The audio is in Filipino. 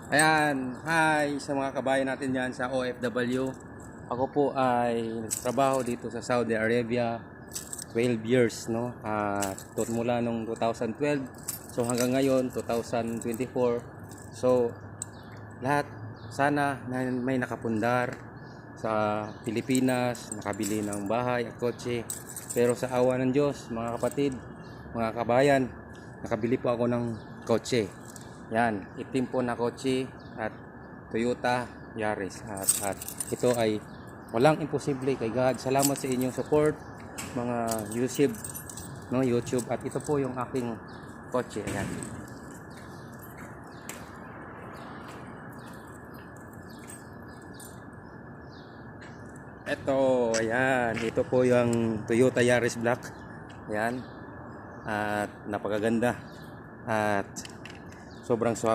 Ayan, hi sa mga kabayan natin dyan sa OFW. Ako po ay nagtrabaho dito sa Saudi Arabia 12 years, no? Mula nung 2012, so hanggang ngayon 2024. So lahat sana na may nakapundar sa Pilipinas, nakabili ng bahay at kotse. Pero sa awa ng Diyos, mga kapatid, mga kabayan, nakabili po ako ng kotse. Yan, itim po na kotse at Toyota Yaris. At ito ay walang imposible kay God. Salamat sa inyong support, mga YouTube. At ito po yung aking kotse. Ayan. Ito, ayan. Ito po yung Toyota Yaris Black. Ayan. At napakaganda. At sobrang suwabe.